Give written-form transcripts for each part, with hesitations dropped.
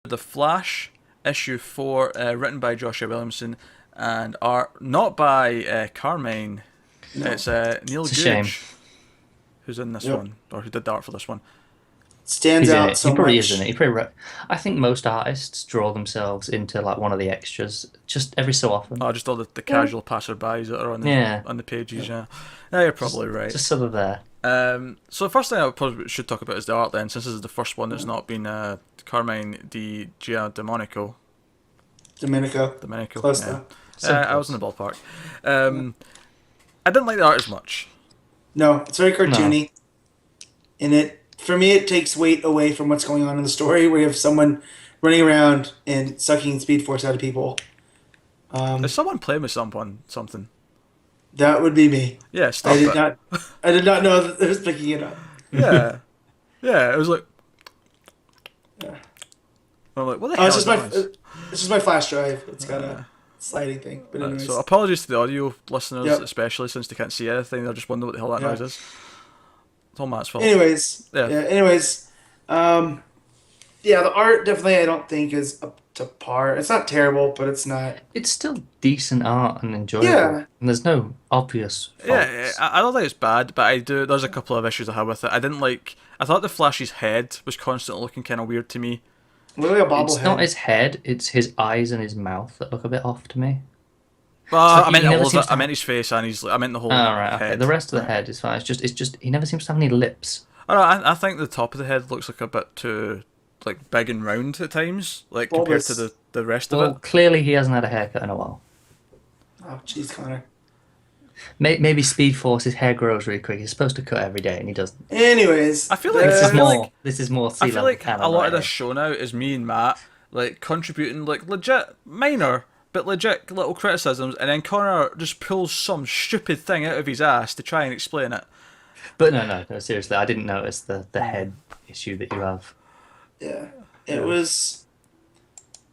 The Flash, issue 4, written by Joshua Williamson, and art not by Carmine. No. It's Neil It's a shame. Gage, who's in this Yep. one, or who did the art for this one. Stands He's in out it. so He probably much. is in it. He probably I think most artists draw themselves into like one of the extras just every so often. Oh, just all the casual passerbys that are on the Yeah. on the pages. Yeah, yeah, you're probably right. Just sort of there. So the first thing I probably should talk about is the art then, since this is the first one that's not been Carmine Di Giandomenico. Domenico. Close yeah. though. So I was close. in the ballpark. I didn't like the art as much. No, it's very cartoony. And for me, it takes weight away from what's going on in the story, where you have someone running around and sucking speed force out of people. Is someone playing with something? That would be me. Yeah, stop I did it. not know that it was picking it up. Yeah, yeah. It was like. Yeah. I'm like, what the Oh, hell? it's is just that noise? it's just my flash drive. It's got a sliding thing. But anyways, So apologies to the audio listeners, Yep. especially since they can't see anything. They're just wondering what the hell that Yeah. noise is. It's all Matt's fault. anyways, Yeah. Anyways, yeah, the art definitely I don't think is up to par. It's not terrible, but it's not. It's still decent art and enjoyable. Yeah. And there's no obvious faults. Yeah, I don't think it's bad, but I do. There's a couple of issues I have with it. I didn't like. I thought the Flash's head was constantly looking kind of weird to me. Literally a It's not bobblehead. his head, it's his eyes and his mouth that look a bit off to me. Well, like I meant he never all of seems it. to I meant his face and I meant the whole Oh, right, okay. head. The rest of the head is fine. It's just he never seems to have any lips. I don't know, I think the top of the head looks like a bit too like big and round at times, like compared to Bulbous. the rest Well, of it. clearly he hasn't had a haircut in a while. Oh, jeez, Connor. Maybe Speed Force, his hair grows really quick. He's supposed to cut every day, and he doesn't. Anyways, I feel like This I is feel more. like- This is more. I feel sea-level like canon a lot right of this here. show now is me and Matt like contributing like legit minor but legit little criticisms, and then Connor just pulls some stupid thing out of his ass to try and explain it. But no, seriously, I didn't notice the head issue that you have. yeah, it was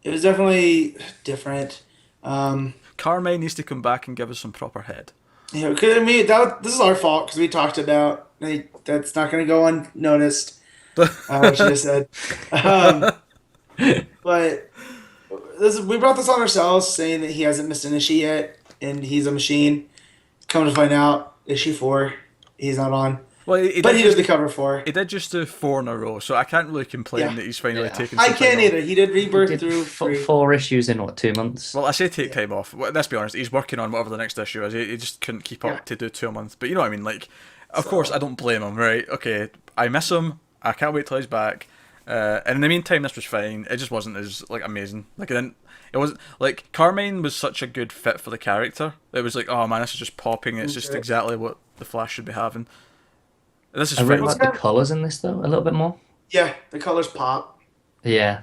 definitely different. Carmine needs to come back and give us some proper head. Yeah, because I mean this is our fault because we talked about that's not going to go unnoticed. What you just said, but we brought this on ourselves, saying that he hasn't missed an issue yet, and he's a machine. Come to find out, issue 4, he's not on, Well, he but did he did just, the cover 4. he did just do 4 in a row, so I can't really complain Yeah. that he's finally Yeah. taken. I some can't time off. either. He did rebirth Did through 3. 4 issues in what 2 months? Well, I say take time off. Well, let's be honest. He's working on whatever the next issue is. He just couldn't keep up Yeah. to do 2 a month. But you know what I mean. Like, of course, I don't blame him. Right? Okay, I miss him. I can't wait till he's back. And in the meantime, this was fine. It just wasn't as like amazing. Like, it wasn't like Carmine was such a good fit for the character. It was like, oh man, this is just popping. It's just Okay. exactly what the Flash should be having. This is I really fine. like the colours in this though a little bit more. Yeah, the colors pop. Yeah,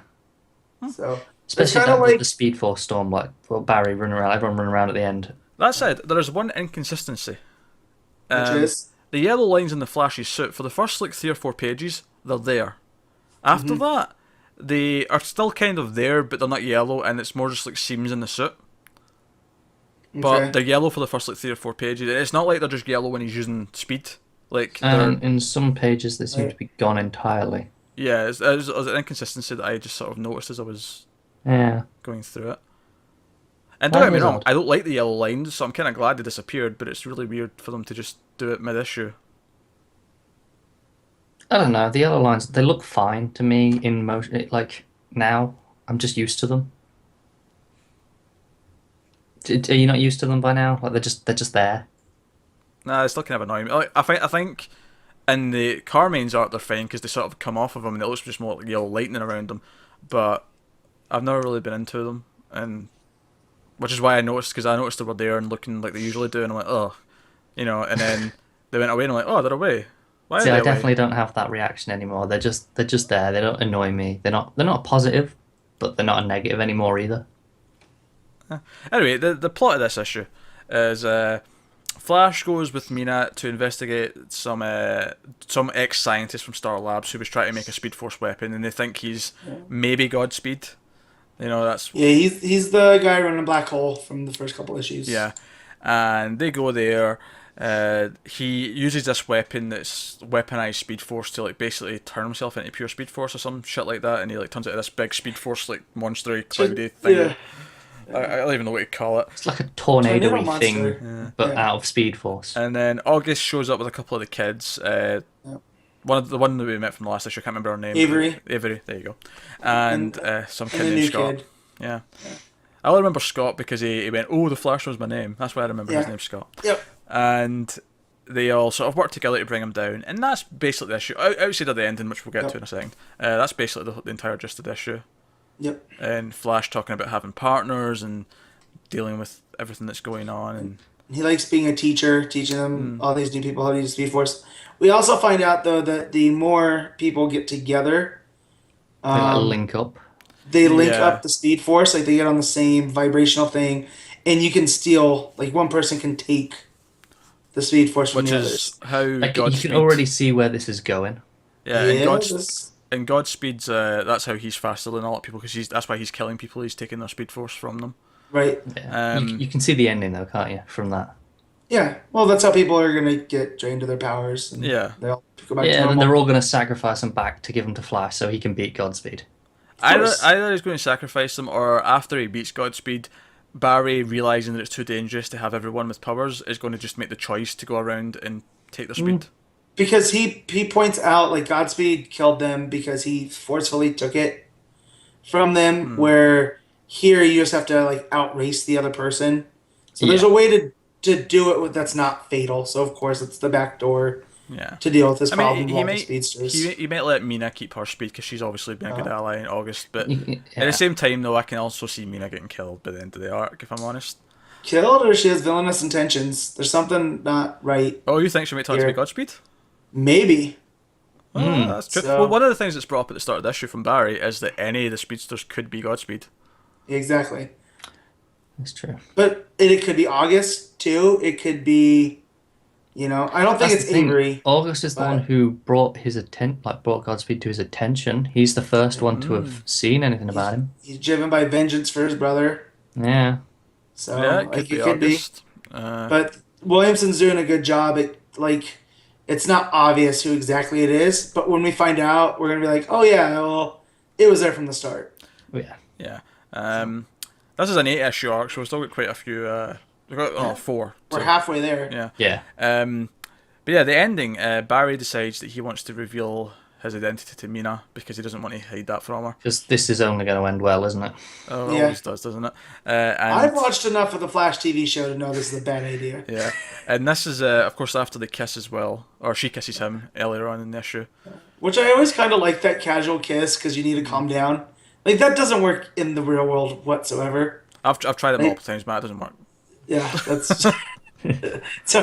So especially kinda that, like- the Speed Force storm, like Barry running around, everyone running around at the end. That said, there is one inconsistency. which is The yellow lines in the Flash's suit, for the first like 3 or 4 pages, they're there. After that, they are still kind of there, but they're not yellow, and it's more just like seams in the suit. But okay. they're yellow for the first like 3 or 4 pages. It's not like they're just yellow when he's using speed. Like, And in some pages they seem to be gone entirely. yeah, it was an inconsistency that I just sort of noticed as I was Yeah. going through it. And don't That get me was wrong, odd. I don't like the yellow lines, so I'm kind of glad they disappeared, but it's really weird for them to just do it mid-issue. I don't know. The yellow lines, they look fine to me in motion. Like now, I'm just used to them. Are you not used to them by now? Like they're just there. Nah, it's still kind of annoying. Like, I think in the Carmine's art they're fine because they sort of come off of them and it looks just more like yellow lightning around them. But I've never really been into them, and which is why I noticed, because I noticed they were there and looking like they usually do, and I'm like, oh, you know. And then they went away, and I'm like, oh, they're away. Why are See, they I away? definitely don't have that reaction anymore. They're just there. They don't annoy me. They're not positive, but they're not a negative anymore either. Anyway, the plot of this issue is Flash goes with Mina to investigate some ex-scientist from Star Labs who was trying to make a Speed Force weapon, and they think he's maybe Godspeed. You know, that's Yeah, he's the guy running a black hole from the first couple issues. yeah. And they go there. He uses this weapon that's weaponized Speed Force to like basically turn himself into pure Speed Force or some shit like that, and he like turns into this big Speed Force like monstery cloudy thing. Yeah. I don't even know what to call it. It's like a tornado-y Tornado thing, monster. but out of Speed Force. And then August shows up with a couple of the kids. One that we met from the last issue, I can't remember her name. Avery, there you go. And some kid and the named new Scott. kid. Yeah. I only remember Scott because he went, "Oh, the Flash was my name." That's why I remember his name, Scott. Yep. And they all sort of work together to bring him down, and that's basically the issue. Outside of the ending, which we'll get to in a second, that's basically the entire gist of the issue. Yep. And Flash talking about having partners and dealing with everything that's going on, and he likes being a teacher, teaching them all these new people how to use Speed Force. We also find out though that the more people get together, They like link up. They link up the Speed Force, like they get on the same vibrational thing, and you can steal. Like one person can take the Speed Force from the others. Which is how Like, Godspeed. you can already see where this is going. Yeah, and Godspeed's that's how he's faster than a lot of people because that's why he's killing people. He's taking their Speed Force from them. Right. Yeah. You can see the ending though, can't you? From that. Yeah. Well, that's how people are going to get drained of their powers. And yeah. They'll go back to and normal. they're all going to sacrifice him back to give him to Flash so he can beat Godspeed. Either he's going to sacrifice them, or after he beats Godspeed, Barry, realizing that it's too dangerous to have everyone with powers, is going to just make the choice to go around and take their speed. Because he points out, like, Godspeed killed them because he forcefully took it from them, where here you just have to, like, outrace the other person. So there's a way to do it that's not fatal. So, of course, it's the back door to deal with this problem with the speedsters. He might let Mina keep her speed because she's obviously been a good ally in August. But at the same time, though, I can also see Mina getting killed by the end of the arc, if I'm honest. Killed, or she has villainous intentions? There's something not right. Oh, you think she might turn to be Godspeed? Maybe. Oh, that's true. So, well, one of the things that's brought up at the start of the issue from Barry is that any of the speedsters could be Godspeed. Exactly. That's true. But it could be August, too. It could be... I don't think it's Avery. August is the one who brought brought Godspeed to his attention. He's the first one to have seen anything about him. He's driven by vengeance for his brother. Yeah. So it could be. But Williamson's doing a good job. It's not obvious who exactly it is, but when we find out, we're gonna be like, oh yeah, well, it was there from the start. Yeah. Yeah. This is an 8-issue arc, so we've still got quite a few. We've got 4. We're halfway there. Yeah. Yeah. But yeah, the ending. Barry decides that he wants to reveal his identity to Mina because he doesn't want to hide that from her. Because this is only going to end well, isn't it? Oh, it always does, doesn't it? And I've watched enough of the Flash TV show to know this is a bad idea. Yeah, and this is of course after they kiss as well, or she kisses him earlier on in the issue. Which I always kind of like that casual kiss because you need to calm down. Like that doesn't work in the real world whatsoever. I've tried it multiple times, but it doesn't work. Yeah, that's so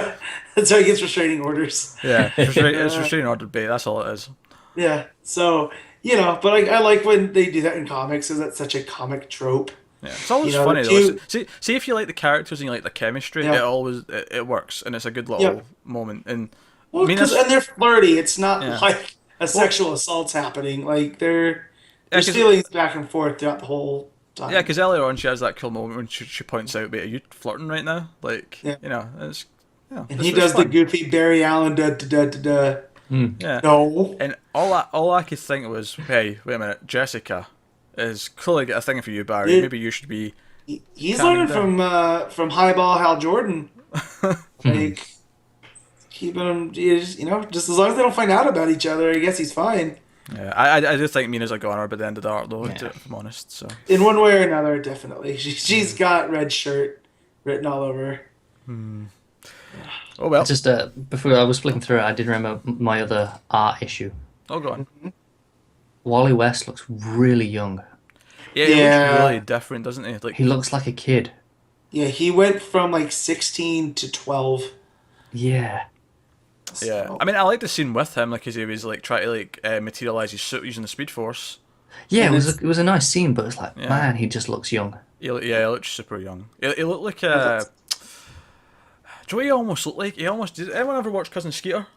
he gets restraining orders. Yeah, it's restraining order bait. That's all it is. Yeah, so but I like when they do that in comics, because that's such a comic trope. Yeah, it's always funny though. See if you like the characters and you like the chemistry, it works, and it's a good little moment. And and they're flirty. It's not like a sexual assault's happening. Like there's feelings back and forth throughout the whole time. Yeah, because earlier on she has that cool moment when she points out, "Wait, are you flirting right now?" Like, it's and he does the goofy Barry Allen da. Yeah. No. And all I could think was, hey, wait a minute, Jessica is clearly got a thing for you, Barry. Maybe you should be. He's learning from Highball Hal Jordan. Like keeping him, just as long as they don't find out about each other, I guess he's fine. Yeah, I do think Mina's a goner by the end of the arc, though. If I'm honest, so in one way or another, definitely, she's got red shirt written all over her. Oh well. Just before I was flicking through it, I did remember my other art issue. Oh, go on. Wally West looks really young. Yeah, he looks really different, doesn't he? Like he looks like a kid. Yeah, he went from like 16 to 12. Yeah. So. Yeah, I mean, I like the scene with him, like, as he was like trying to materialize his suit using the Speed Force. Yeah, it was a nice scene, but it's like, man, he just looks young. He looks super young. He looked like do you know what he almost looked like? Did anyone ever watch Cousin Skeeter?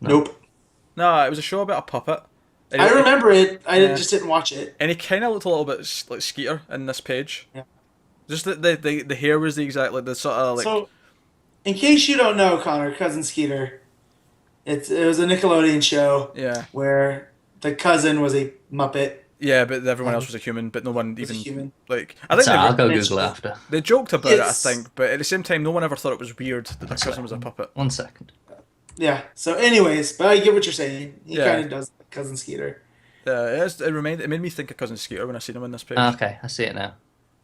Nope. No, it was a show about a puppet. I remember it. I just didn't watch it. And he kind of looked a little bit like Skeeter in this page. Yeah. Just the hair was the exact, like, the sort of, like... in case you don't know, Connor, Cousin Skeeter, it was a Nickelodeon show Yeah. where the cousin was a Muppet. Yeah, but everyone else Um, was a human, but no one was a even human. like. I think So they I'll were, go It's- Google it after. they joked about it, I It's think, but at the same time, no one ever thought it was weird that their cousin was a puppet. 1 second. yeah. So, anyways, but I get what you're saying. He Yeah. kind of does like Cousin Skeeter. It made me think of Cousin Skeeter when I seen him in this page. Okay, I see it now.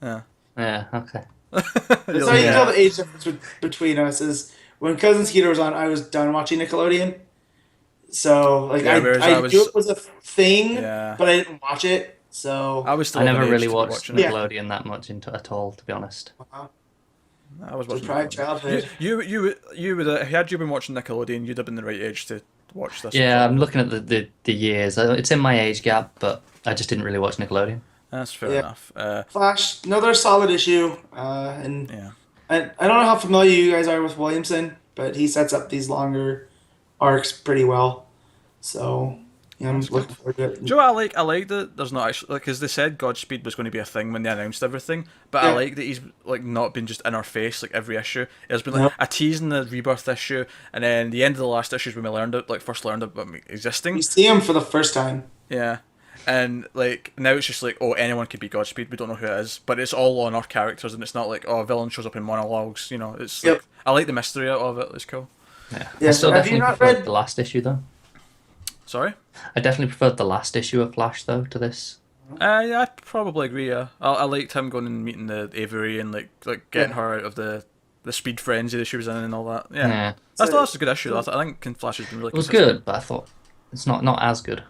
Yeah. Yeah, okay. That's You're how you like, can tell the age difference between us is when Cousin Skeeter was on, I was done watching Nickelodeon. So, like, Yeah, whereas I I was- knew it was a thing, Yeah. but I didn't watch it. So, I was still I of never an age really to be watched watching it. Nickelodeon that much at all, to be honest. I was watching deprived Nickelodeon. childhood. You would had you been watching Nickelodeon, you'd have been the right age to watch this. Yeah, I'm looking at the years. It's in my age gap, but I just didn't really watch Nickelodeon. That's fair Yeah. enough. Flash, another solid issue. And Yeah. I don't know how familiar you guys are with Williamson, but he sets up these longer arcs pretty well. So, yeah, I'm looking forward to it. Do you know what I like that there's not actually, like, because they said Godspeed was going to be a thing when they announced everything, but I Yeah. like that he's like not been just in our face like every issue. It's been like Nope. a tease in the Rebirth issue, and then the end of the last issues when we first learned about him existing. You see him for the first time. Yeah. And like now it's just like, oh, anyone could be Godspeed. We don't know who it is, but it's all on our characters, and it's not like, oh, a villain shows up in monologues. You know, it's Yep. like, I like the mystery out of it. It's cool. Yeah. Yeah, I still have you definitely not preferred read- the last issue, though. Sorry. I definitely preferred the last issue of Flash, though, to this. Yeah, I probably agree. Yeah, I liked him going and meeting the Avery and like getting Yeah. her out of the speed frenzy that she was in and all that. Yeah, Yeah. that's a good issue. I think Flash has been really. It was consistent. good, but I thought it's not as good.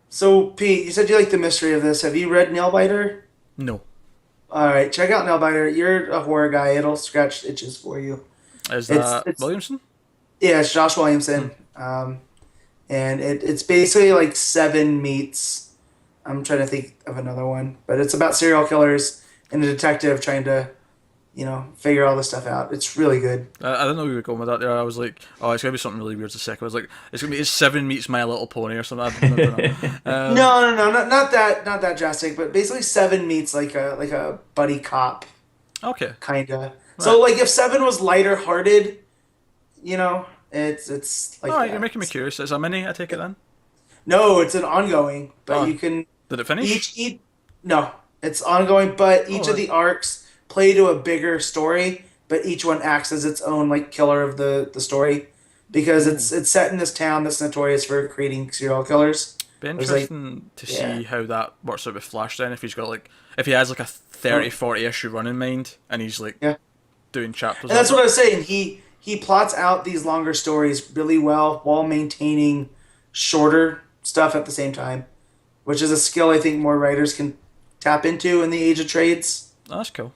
So, Pete, you said you like the mystery of this. Have you read Nailbiter? No, All right, check out Nailbiter. You're a horror guy. It'll scratch itches for you. is It's- that it's- Williamson? Yeah, it's Josh Williamson. And it's basically like Seven meets. I'm trying to think of another one, but it's about serial killers and a detective trying to, figure all this stuff out. It's really good. I don't know where you were going with that. There, I was like, oh, it's gonna be something really weird. A second, I was like, it's gonna be Seven meets My Little Pony or something. I don't know. No, not that drastic, but basically Seven meets like a buddy cop Okay. kinda. So like if Seven was lighter hearted, it's like All right, that. you're making me curious. Is it a mini? I take it then. No, it's an ongoing, but Oh. you can Did it finish? no, it's ongoing, but each Oh, of the arcs play to a bigger story, but each one acts as its own like killer of the story because it's set in this town that's notorious for creating serial killers. Be was like- interesting to yeah. see how that works out with Flash then. If he has like a 30, 40 issue run in mind, and he's like Yeah. doing chapters. And that's of what it. I was saying. He plots out these longer stories really well while maintaining shorter stuff at the same time, which is a skill I think more writers can tap into in the age of trades. Oh, that's cool.